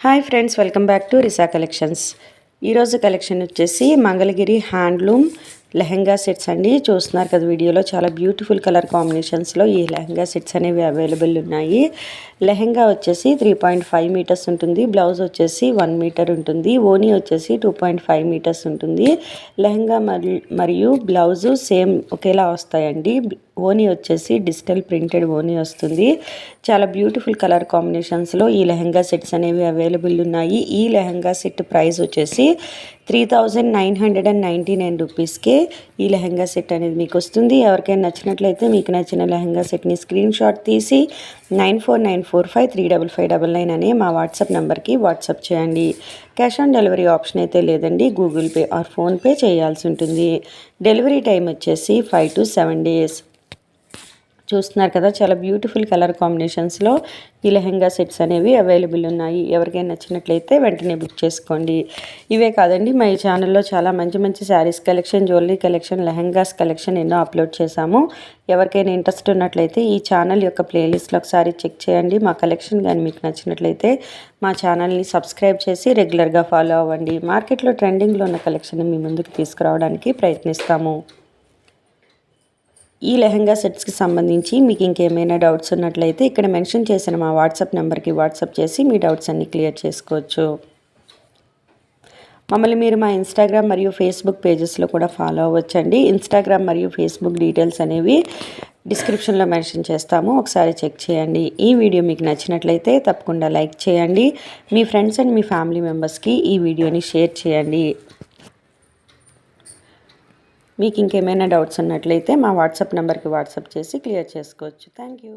Hi friends, welcome back to Risa collections. ఈరోజు collection వచ్చేసి Mangalagiri handloom lehenga sets అండి. చూస్తున్నారు కదా వీడియోలో, చాలా బ్యూటిఫుల్ కలర్ కాంబినేషన్స్లో ఈ లెహెంగా సెట్స్ అనేవి అవైలబుల్ ఉన్నాయి. లెహెంగా వచ్చేసి 3.5 మీటర్స్ ఉంటుంది, బ్లౌజ్ వచ్చేసి 1 మీటర్ ఉంటుంది, ఓనీ వచ్చేసి 2.5 మీటర్స్ ఉంటుంది. లెహెంగా మరియు బ్లౌజు సేమ్ ఒకేలా వస్తాయండి. ఓనీ వచ్చేసి డిజిటల్ ప్రింటెడ్ ఓనీ వస్తుంది. చాలా బ్యూటిఫుల్ కలర్ కాంబినేషన్స్లో ఈ లెహెంగా సెట్స్ అనేవి అవైలబుల్ ఉన్నాయి. ఈ లెహెంగా సెట్ ప్రైస్ వచ్చేసి 3999 రూపీస్కే ఈ లెహెంగా సెట్ అనేది మీకు వస్తుంది. ఎవరికైనా నచ్చినట్లయితే మీకు నచ్చిన లెహెంగా సెట్ని స్క్రీన్ షాట్ తీసి 9494535599 అనే మా వాట్సాప్ నెంబర్కి వాట్సాప్ చేయండి. క్యాష్ ఆన్ డెలివరీ ఆప్షన్ అయితే లేదండి, గూగుల్ పే ఆర్ ఫోన్పే చేయాల్సి ఉంటుంది. డెలివరీ టైం వచ్చేసి 5 to 7 days. చూస్తున్నారు కదా, చాలా బ్యూటిఫుల్ కలర్ కాంబినేషన్స్లో ఈ లెహెంగా సెట్స్ అనేవి అవైలబుల్ ఉన్నాయి. ఎవరికైనా నచ్చినట్లయితే వెంటనే బుక్ చేసుకోండి. ఇవే కాదండి, మా ఈ ఛానల్లో చాలా మంచి మంచి saris collection, jewellery collection, lehengas collection ఎన్నో అప్లోడ్ చేశాము. ఎవరికైనా ఇంట్రెస్ట్ ఉన్నట్లయితే ఈ ఛానల్ యొక్క ప్లేలిస్ట్లో ఒకసారి చెక్ చేయండి. మా కలెక్షన్ కానీ మీకు నచ్చినట్లయితే మా ఛానల్ని సబ్స్క్రైబ్ చేసి రెగ్యులర్గా ఫాలో అవ్వండి. మార్కెట్లో ట్రెండింగ్లో ఉన్న కలెక్షన్ మీ ముందుకు తీసుకురావడానికి ప్రయత్నిస్తాము. ఈ లెహెంగా సెట్స్కి సంబంధించి మీకు ఇంకేమైనా డౌట్స్ ఉన్నట్లయితే ఇక్కడ మెన్షన్ చేసిన మా వాట్సాప్ నెంబర్కి వాట్సాప్ చేసి మీ డౌట్స్ అన్నీ క్లియర్ చేసుకోవచ్చు. మమ్మల్ని మీరు మా ఇన్స్టాగ్రామ్ మరియు ఫేస్బుక్ పేజెస్లో కూడా ఫాలో అవ్వచ్చండి. ఇన్స్టాగ్రామ్ మరియు ఫేస్బుక్ డీటెయిల్స్ అనేవి డిస్క్రిప్షన్లో మెన్షన్ చేస్తాము, ఒకసారి చెక్ చేయండి. ఈ వీడియో మీకు నచ్చినట్లయితే తప్పకుండా లైక్ చేయండి. మీ ఫ్రెండ్స్ అండ్ మీ ఫ్యామిలీ మెంబర్స్కి ఈ వీడియోని షేర్ చేయండి. మీకు ఇంకేమైనా డౌట్స్ ఉన్నట్లయితే మా వాట్సాప్ నెంబర్కి వాట్సాప్ చేసి క్లియర్ చేసుకోవచ్చు. Thank you.